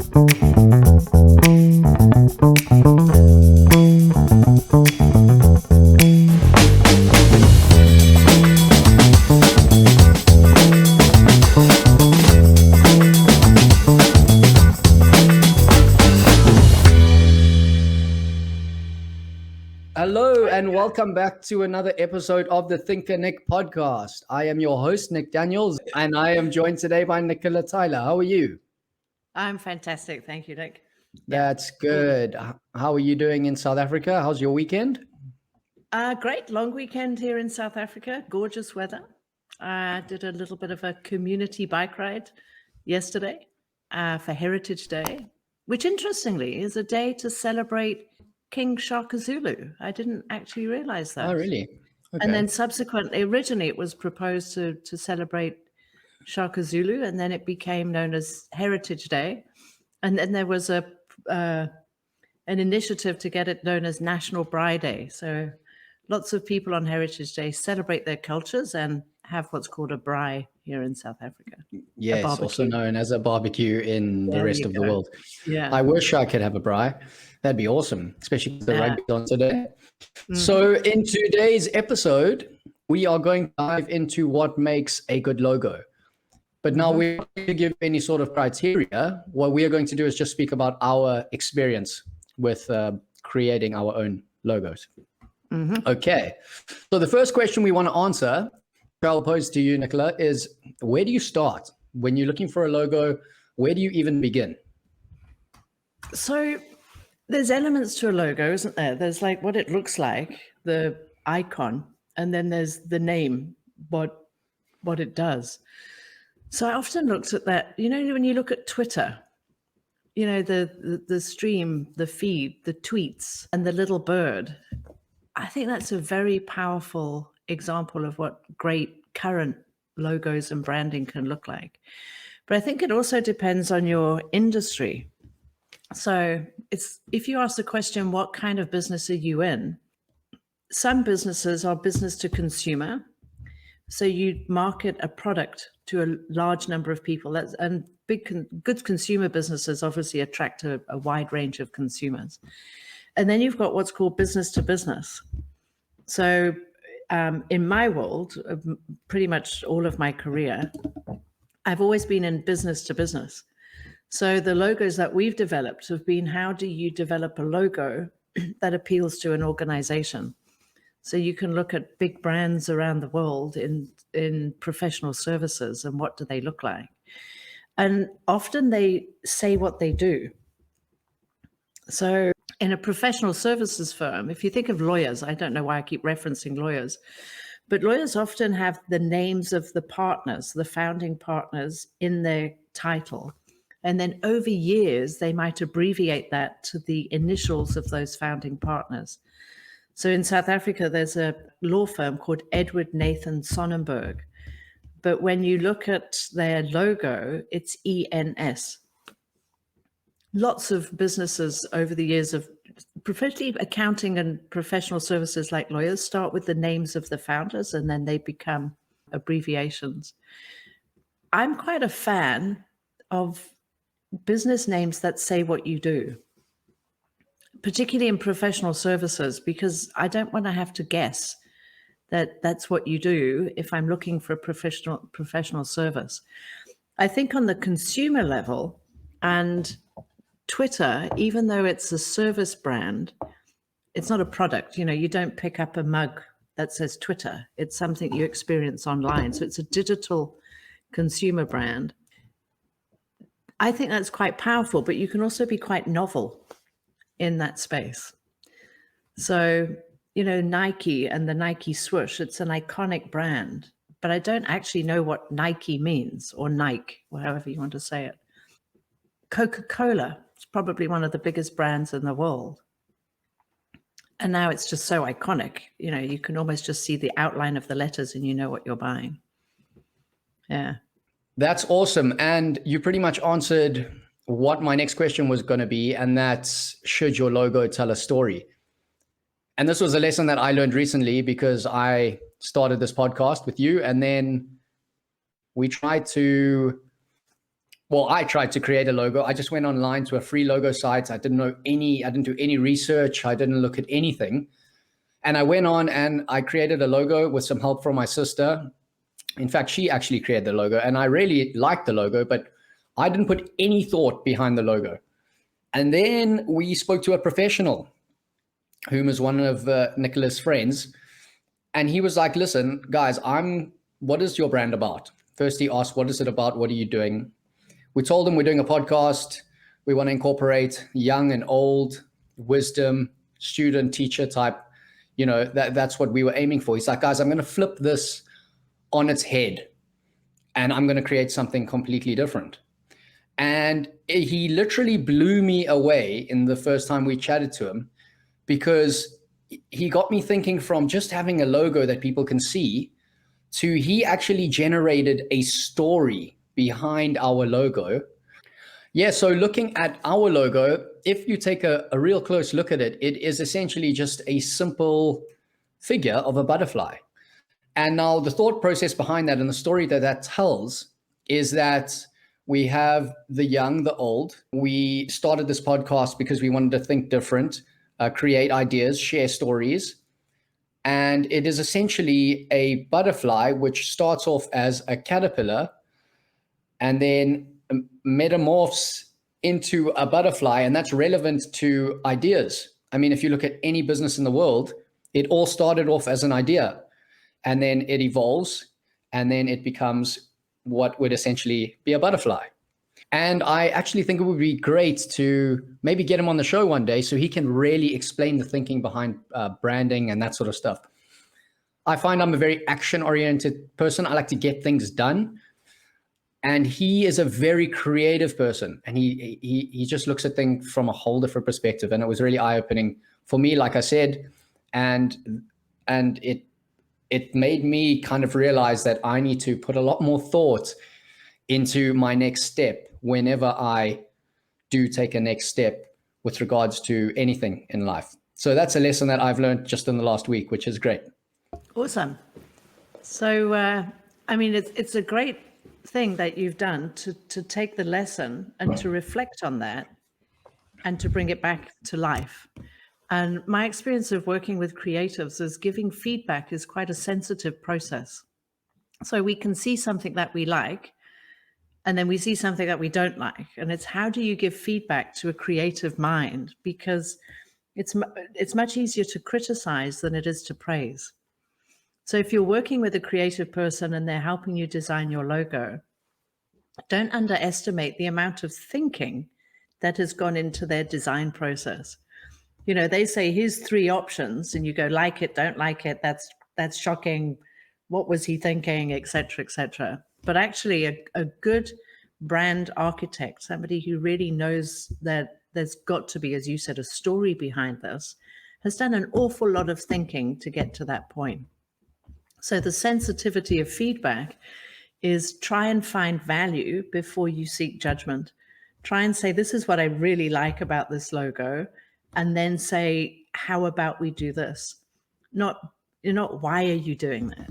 Hello and welcome back to another episode of the ThinkerNick podcast. I am your host, Nick Daniels, and I am joined today by Nicola Tyler. How are you? I'm fantastic. Thank you, Nick. That's good. How are you doing in South Africa? How's your weekend? Great. Long weekend here in South Africa. Gorgeous weather. I did a little bit of a community bike ride yesterday for Heritage Day, which interestingly is a day to celebrate King Shaka Zulu. I didn't actually realize that. Oh, really? Okay. And then subsequently, originally it was proposed to celebrate Shaka Zulu, and then it became known as Heritage Day. And then there was an initiative to get it known as National Braai Day. So lots of people on Heritage Day celebrate their cultures and have what's called a braai here in South Africa. Yes, also known as a barbecue in the rest of the world. Yeah. I wish I could have a braai. That'd be awesome, especially the rugby's on today. So in today's episode, we are going to dive into what makes a good logo. But now we're not going to give any sort of criteria. What we are going to do is just speak about our experience with creating our own logos. Okay. So the first question we want to answer, I'll pose to you, Nicola, is where do you start? When you're looking for a logo, where do you even begin? So there's elements to a logo, isn't there? There's like what it looks like, the icon, and then there's the name, what it does. So I often looked at that, when you look at Twitter, the stream, the feed, the tweets, and the little bird. I think that's a very powerful example of what great current logos and branding can look like. But I think it also depends on your industry. So if you ask the question, what kind of business are you in? Some businesses are business to consumer. So you market a product to a large number of people. Good consumer businesses obviously attract a wide range of consumers. And then you've got what's called business to business. So in my world, pretty much all of my career, I've always been in business to business. So the logos that we've developed have been, how do you develop a logo that appeals to an organization? So you can look at big brands around the world in professional services and what do they look like? And often they say what they do. So in a professional services firm, if you think of lawyers, I don't know why I keep referencing lawyers, but lawyers often have the names of the partners, the founding partners in their title. And then over years, they might abbreviate that to the initials of those founding partners. So in South Africa, there's a law firm called Edward Nathan Sonnenberg. But when you look at their logo, it's ENS. Lots of businesses over the years of professionally accounting and professional services like lawyers start with the names of the founders and then they become abbreviations. I'm quite a fan of business names that say what you do, particularly in professional services, because I don't want to have to guess that that's what you do if I'm looking for a professional service. I think on the consumer level, and Twitter, even though it's a service brand, it's not a product. You don't pick up a mug that says Twitter. It's something you experience online. So it's a digital consumer brand. I think that's quite powerful, but you can also be quite novel in that space. So, Nike and the Nike swoosh, it's an iconic brand, but I don't actually know what Nike means, or Nike, or however you want to say it. Coca-Cola is probably one of the biggest brands in the world. And now it's just so iconic. You can almost just see the outline of the letters and you know what you're buying. Yeah. That's awesome. And you pretty much answered what my next question was going to be, and that's, should your logo tell a story? And this was a lesson that I learned recently because I started this podcast with you, and then we tried to well, I tried to create a logo. I just went online to a free logo site. I didn't do any research. I didn't look at anything. And I went on and I created a logo with some help from my sister. In fact, she actually created the logo, and I really liked the logo, but I didn't put any thought behind the logo. And then we spoke to a professional, whom is one of Nicola's friends. And he was like, listen, guys, what is your brand about? First, he asked, what is it about? What are you doing? We told him we're doing a podcast. We want to incorporate young and old, wisdom, student, teacher type. That's what we were aiming for. He's like, guys, I'm going to flip this on its head and I'm going to create something completely different. And he literally blew me away in the first time we chatted to him, because he got me thinking from just having a logo that people can see to he actually generated a story behind our logo. Yeah, so looking at our logo, if you take a real close look at it, it is essentially just a simple figure of a butterfly. And now the thought process behind that and the story that tells is that we have the young, the old. We started this podcast because we wanted to think different, create ideas, share stories. And it is essentially a butterfly which starts off as a caterpillar and then metamorphs into a butterfly. And that's relevant to ideas. I mean, if you look at any business in the world, it all started off as an idea, and then it evolves, and then it becomes what would essentially be a butterfly. And I actually think it would be great to maybe get him on the show one day so he can really explain the thinking behind branding and that sort of stuff. I find I'm a very action-oriented person. I like to get things done. And he is a very creative person. And he just looks at things from a whole different perspective. And it was really eye-opening for me, like I said. And it made me kind of realize that I need to put a lot more thought into my next step whenever I do take a next step with regards to anything in life. So that's a lesson that I've learned just in the last week, which is great. Awesome. So, I mean, it's a great thing that you've done to take the lesson and to reflect on that and to bring it back to life. And my experience of working with creatives is giving feedback is quite a sensitive process. So we can see something that we like, and then we see something that we don't like. And it's how do you give feedback to a creative mind? Because it's much easier to criticize than it is to praise. So if you're working with a creative person and they're helping you design your logo, don't underestimate the amount of thinking that has gone into their design process. They say, here's 3 options, and you go, like it, don't like it, that's shocking, what was he thinking, etc., etc. But actually a good brand architect, somebody who really knows that there's got to be, as you said, a story behind this, has done an awful lot of thinking to get to that point. So the sensitivity of feedback is try and find value before you seek judgment. Try and say, this is what I really like about this logo. And then say, how about we do this? Not, why are you doing that?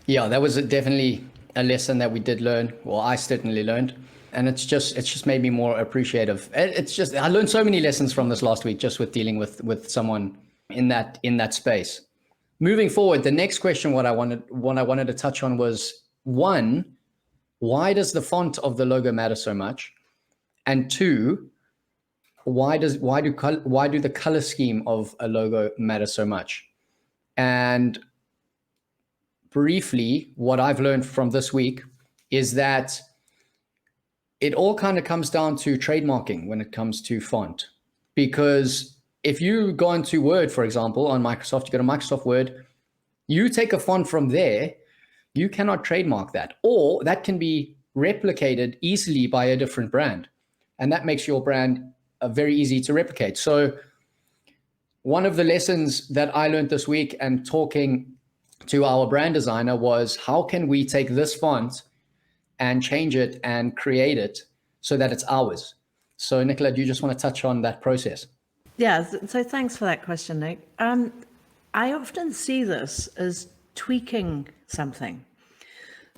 Yeah, that was definitely a lesson that we did learn. Well, I certainly learned. And it's just made me more appreciative. I learned so many lessons from this last week just with dealing with someone in that space. Moving forward, the next question, what I wanted to touch on was, 1, why does the font of the logo matter so much? And 2, why do the color scheme of a logo matter so much? And briefly, what I've learned from this week is that it all kind of comes down to trademarking when it comes to font. Because if you go into Word, for example, on Microsoft, you go to Microsoft Word, you take a font from there, you cannot trademark that, or that can be replicated easily by a different brand. And that makes your brand very easy to replicate. So one of the lessons that I learned this week and talking to our brand designer was, how can we take this font and change it and create it so that it's ours? So Nicola, do you just want to touch on that process? Yeah, so thanks for that question, Nick. I often see this as tweaking something.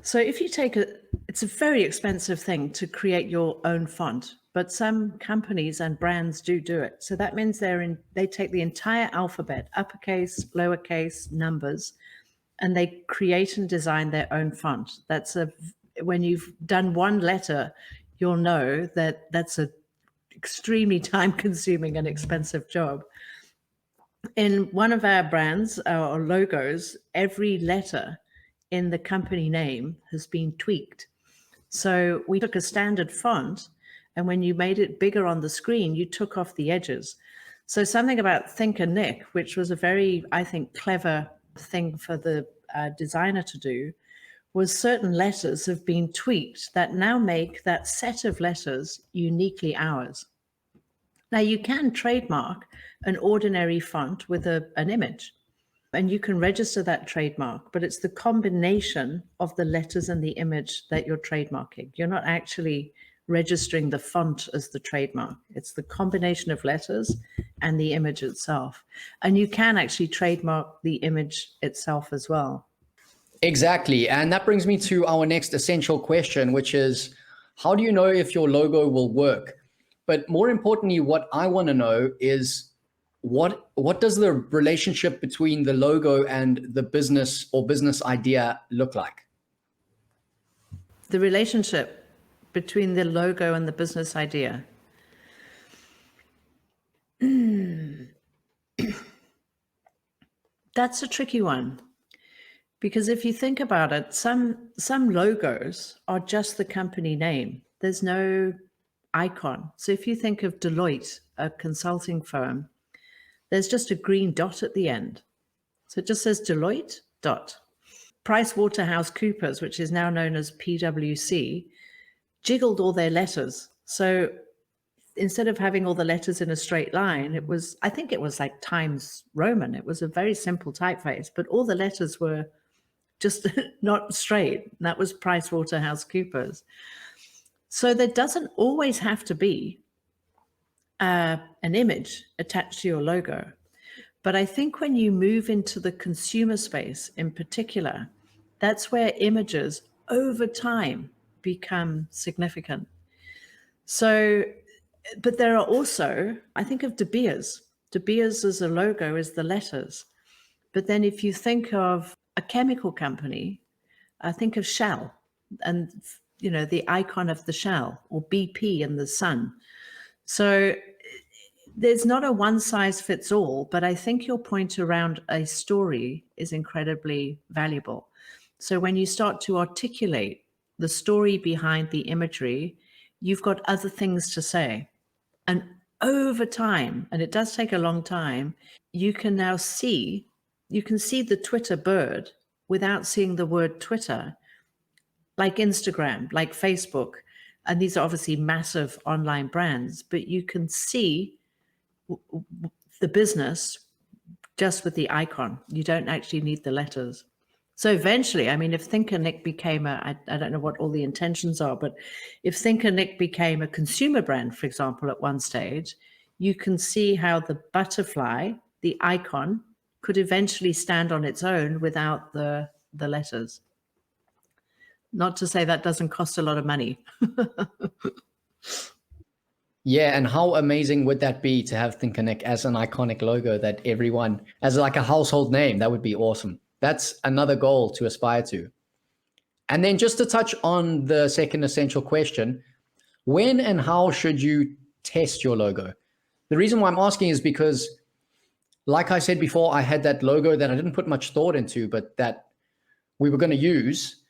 So if you take it's a very expensive thing to create your own font, but some companies and brands do it. So that means they take the entire alphabet, uppercase, lowercase, numbers, and they create and design their own font. When you've done one letter, you'll know that that's a extremely time-consuming and expensive job. In one of our brands, our logos, every letter in the company name has been tweaked. So we took a standard font, and when you made it bigger on the screen, you took off the edges. So something about ThinkerNick, which was a very, I think, clever thing for the designer to do, was certain letters have been tweaked that now make that set of letters uniquely ours. Now, you can trademark an ordinary font with an image, and you can register that trademark, but it's the combination of the letters and the image that you're trademarking. You're not actually registering the font as the trademark. It's the combination of letters and the image itself. And you can actually trademark the image itself as well. Exactly. And that brings me to our next essential question, which is, how do you know if your logo will work? But more importantly, what I want to know is what does the relationship between the logo and the business or business idea look like? The relationship between the logo and the business idea. That's a tricky one. Because if you think about it, some logos are just the company name. There's no icon. So if you think of Deloitte, a consulting firm, there's just a green dot at the end. So it just says Deloitte dot. PricewaterhouseCoopers, which is now known as PwC, jiggled all their letters. So instead of having all the letters in a straight line, I think it was like Times Roman. It was a very simple typeface, but all the letters were just not straight. That was PricewaterhouseCoopers. So there doesn't always have to be an image attached to your logo. But I think when you move into the consumer space in particular, that's where images over time become significant. So, but there are also, I think of De Beers. De Beers as a logo is the letters. But then if you think of a chemical company, I think of Shell and, the icon of the Shell, or BP and the sun. So there's not a one size fits all, but I think your point around a story is incredibly valuable. So when you start to articulate the story behind the imagery, you've got other things to say. And over time, and it does take a long time, you can see the Twitter bird without seeing the word Twitter, like Instagram, like Facebook. And these are obviously massive online brands, but you can see the business just with the icon. You don't actually need the letters. So eventually, I mean, if ThinkerNick became I don't know what all the intentions are, but if ThinkerNick became a consumer brand, for example, at one stage, you can see how the butterfly, the icon, could eventually stand on its own without the letters. Not to say that doesn't cost a lot of money. Yeah, and how amazing would that be to have ThinkerNick as an iconic logo that everyone, as like a household name? That would be awesome. That's another goal to aspire to. And then just to touch on the second essential question, when and how should you test your logo? The reason why I'm asking is because, like I said before, I had that logo that I didn't put much thought into, but that we were going to use.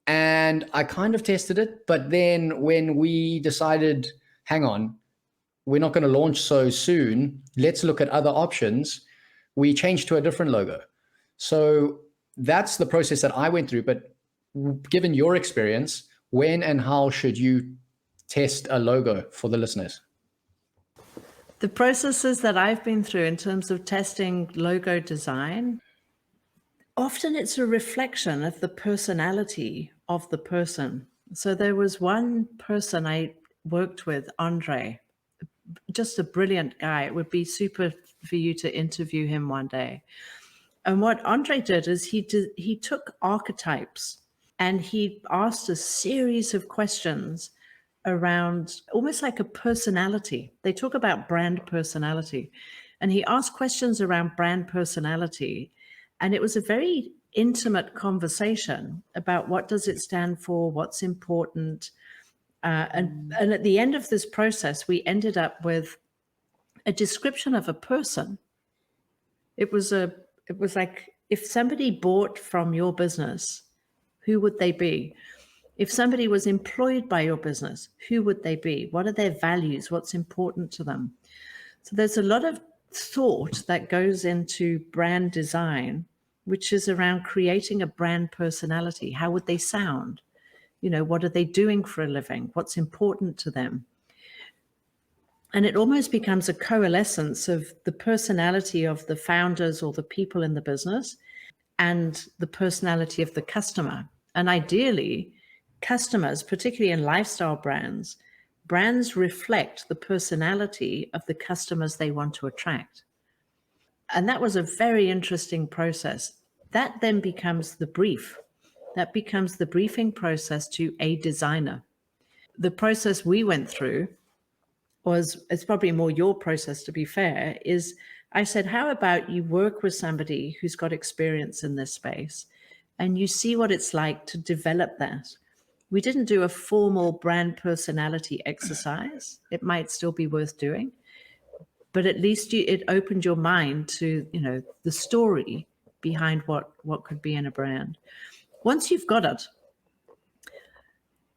And I kind of tested it. But then when we decided, hang on, we're not going to launch so soon, let's look at other options, we changed to a different logo. So that's the process that I went through. But given your experience, when and how should you test a logo for the listeners? The processes that I've been through in terms of testing logo design, often it's a reflection of the personality of the person. So there was one person I worked with, Andre, just a brilliant guy. It would be super for you to interview him one day. And what Andre did is he took archetypes and he asked a series of questions around almost like a personality. They talk about brand personality. And he asked questions around brand personality. And it was a very intimate conversation about what does it stand for, what's important. And at the end of this process, we ended up with a description of a person. It was like, if somebody bought from your business, who would they be? If somebody was employed by your business, who would they be? What are their values? What's important to them? So there's a lot of thought that goes into brand design, which is around creating a brand personality. How would they sound? You know, what are they doing for a living? What's important to them? And it almost becomes a coalescence of the personality of the founders or the people in the business and the personality of the customer. And ideally, customers, particularly in lifestyle brands, brands reflect the personality of the customers they want to attract. And that was a very interesting process. That then becomes the brief. That becomes the briefing process to a designer. The process we went through was, it's probably more your process to be fair, is I said, how about you work with somebody who's got experience in this space and you see what it's like to develop that. We didn't do a formal brand personality exercise. It might still be worth doing, but at least it opened your mind to, you know, the story behind what could be in a brand. Once you've got it,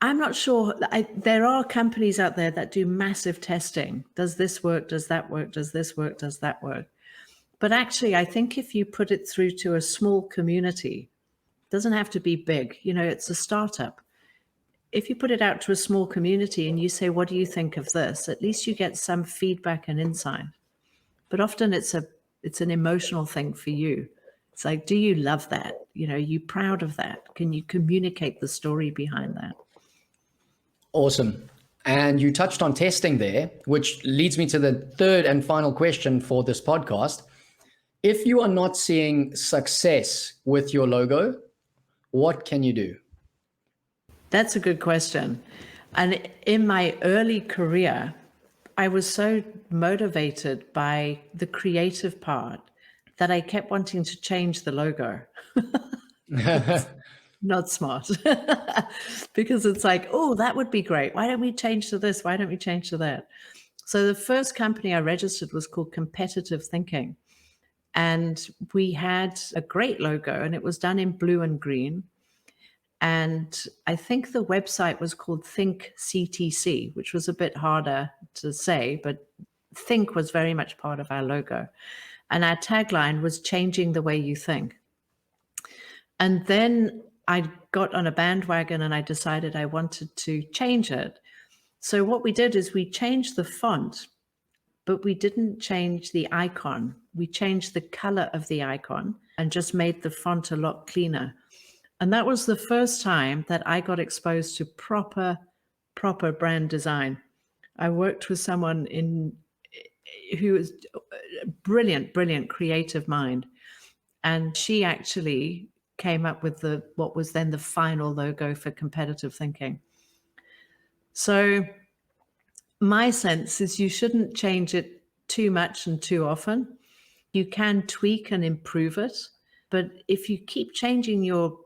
I'm not sure. There are companies out there that do massive testing. Does this work? Does that work? Does this work? Does that work? But actually, I think if you put it through to a small community, it doesn't have to be big. You know, it's a startup. If you put it out to a small community and you say, what do you think of this? At least you get some feedback and insight. But often it's an emotional thing for you. It's like, do you love that? You know, are you proud of that? Can you communicate the story behind that? Awesome. And you touched on testing there, which leads me to the third and final question for this podcast. If you are not seeing success with your logo, what can you do? That's a good question. And in my early career, I was so motivated by the creative part that I kept wanting to change the logo. Not smart. Because it's like, oh, that would be great. Why don't we change to this? Why don't we change to that? So the first company I registered was called Competitive Thinking. And we had a great logo and it was done in blue and green. And I think the website was called Think CTC, which was a bit harder to say, but Think was very much part of our logo. And our tagline was changing the way you think. And then I got on a bandwagon and I decided I wanted to change it. So what we did is we changed the font, but we didn't change the icon. We changed the color of the icon and just made the font a lot cleaner. And that was the first time that I got exposed to proper brand design. I worked with someone who was a brilliant creative mind. And she actually came up with what was then the final logo for Competitive Thinking. So my sense is you shouldn't change it too much and too often. You can tweak and improve it, but if you keep changing your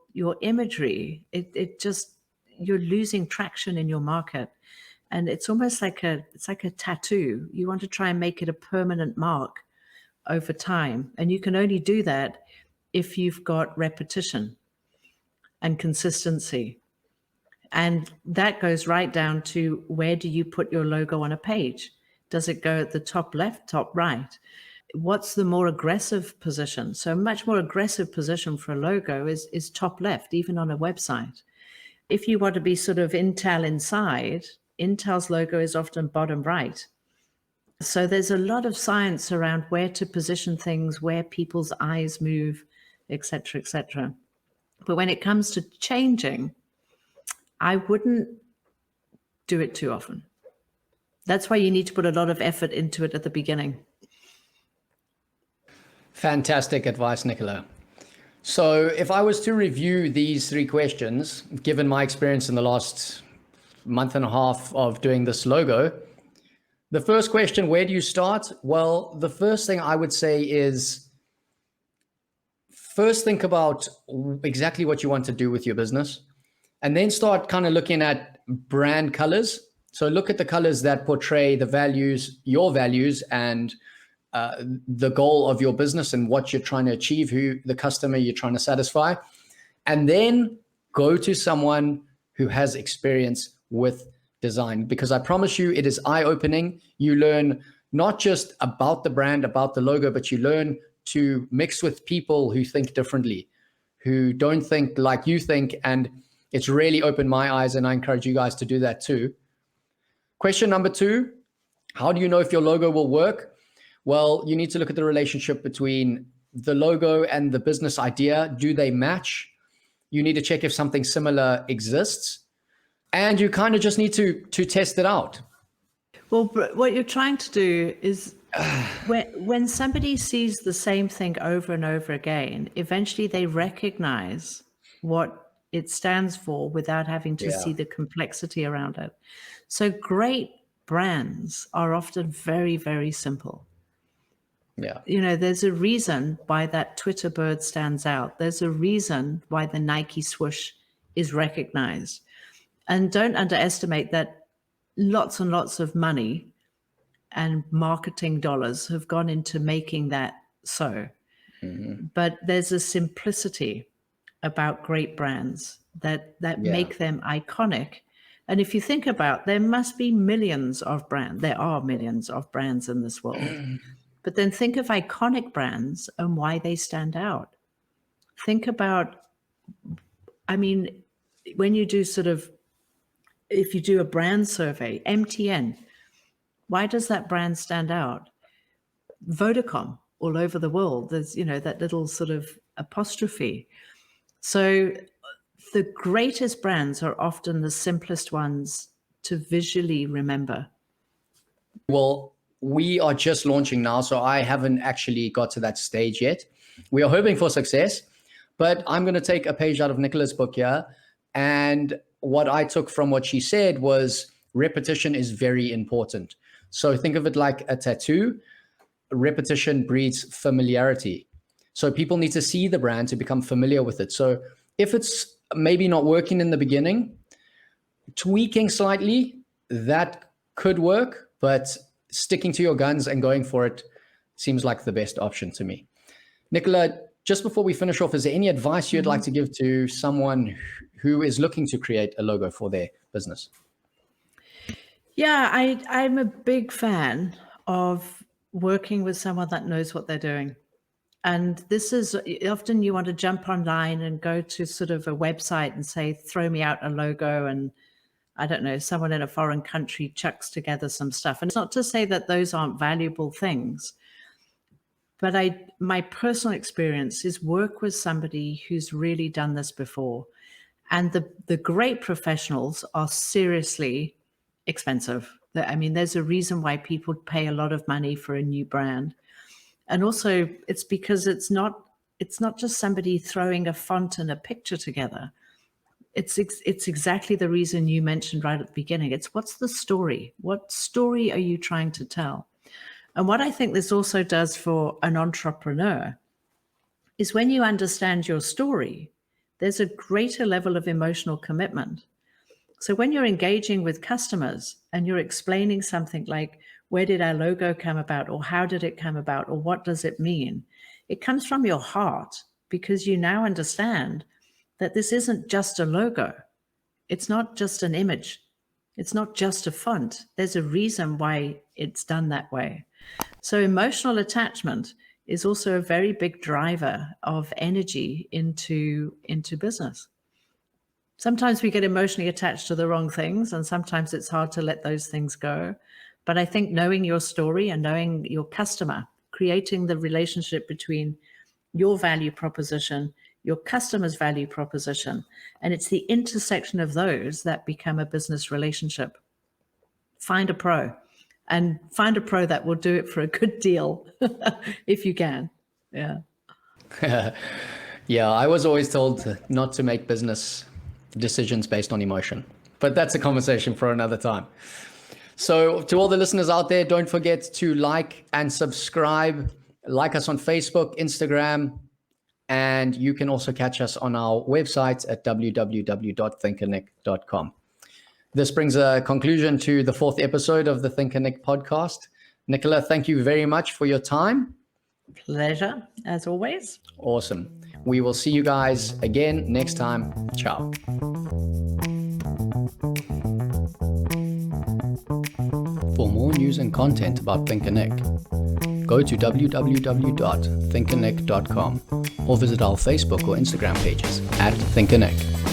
imagery, it just, you're losing traction in your market. And it's almost like a tattoo. You want to try and make it a permanent mark over time. And you can only do that if you've got repetition and consistency. And that goes right down to, where do you put your logo on a page? Does it go at the top left, top right? What's the more aggressive position? So a much more aggressive position for a logo is top left, even on a website. If you want to be sort of Intel inside, Intel's logo is often bottom right. So there's a lot of science around where to position things, where people's eyes move, et cetera, et cetera. But when it comes to changing, I wouldn't do it too often. That's why you need to put a lot of effort into it at the beginning. Fantastic advice, Nicola. So if I was to review these 3 questions, given my experience in the last month and a half of doing this logo, the first question, where do you start? Well, the first thing I would say is first think about exactly what you want to do with your business, and then start kind of looking at brand colors. So look at the colors that portray the values, your values, and the goal of your business and what you're trying to achieve, who the customer you're trying to satisfy. And then go to someone who has experience with design, because I promise you it is eye-opening. You learn not just about the brand, about the logo, but you learn to mix with people who think differently, who don't think like you think. And it's really opened my eyes, and I encourage you guys to do that too. Question number 2, how do you know if your logo will work? Well, you need to look at the relationship between the logo and the business idea. Do they match? You need to check if something similar exists. And you kind of just need to test it out. Well, what you're trying to do is when somebody sees the same thing over and over again, eventually they recognize what it stands for without having to see the complexity around it. So great brands are often very, very simple. Yeah. You know, there's a reason why that Twitter bird stands out. There's a reason why the Nike swoosh is recognized. And don't underestimate that lots and lots of money and marketing dollars have gone into making that so. But there's a simplicity about great brands that make them iconic. And if you think about, there must be millions of brands. There are millions of brands in this world. But then think of iconic brands and why they stand out. Think about, I mean, when you do if you do a brand survey, MTN, why does that brand stand out? Vodacom, all over the world, there's, that little sort of apostrophe. So the greatest brands are often the simplest ones to visually remember. Well, we are just launching now, so I haven't actually got to that stage yet. We are hoping for success, but I'm going to take a page out of Nicola's book here. And what I took from what she said was repetition is very important. So think of it like a tattoo. Repetition breeds familiarity. So people need to see the brand to become familiar with it. So if it's maybe not working in the beginning, tweaking slightly, that could work, but sticking to your guns and going for it seems like the best option to me. Nicola, just before we finish off, is there any advice you'd like to give to someone who is looking to create a logo for their business? Yeah, I'm a big fan of working with someone that knows what they're doing. And this is often you want to jump online and go to sort of a website and say, throw me out a logo, and I don't know, someone in a foreign country chucks together some stuff. And it's not to say that those aren't valuable things, but my personal experience is work with somebody who's really done this before. And the great professionals are seriously expensive. I mean, there's a reason why people pay a lot of money for a new brand. And also it's because it's not just somebody throwing a font and a picture together. It's exactly the reason you mentioned right at the beginning. It's what's the story? What story are you trying to tell? And what I think this also does for an entrepreneur is when you understand your story, there's a greater level of emotional commitment. So when you're engaging with customers and you're explaining something like, where did our logo come about? Or how did it come about? Or what does it mean? It comes from your heart, because you now understand that this isn't just a logo. It's not just an image. It's not just a font. There's a reason why it's done that way. So emotional attachment is also a very big driver of energy into business. Sometimes we get emotionally attached to the wrong things, and sometimes it's hard to let those things go. But I think knowing your story and knowing your customer, creating the relationship between your value proposition, your customer's value proposition, and it's the intersection of those that become a business relationship. Find a pro, and find a pro that will do it for a good deal if you can. Yeah. Yeah, I was always told not to make business decisions based on emotion, but that's a conversation for another time. So to all the listeners out there, don't forget to like and subscribe. Like us on Facebook, Instagram, and you can also catch us on our website at www.thinkernick.com. This brings a conclusion to the 4th episode of the ThinkerNick podcast. Nicola, thank you very much for your time. Pleasure, as always. Awesome. We will see you guys again next time. Ciao. For more news and content about ThinkerNick, go to www.thinkernick.com or visit our Facebook or Instagram pages at ThinkerNick.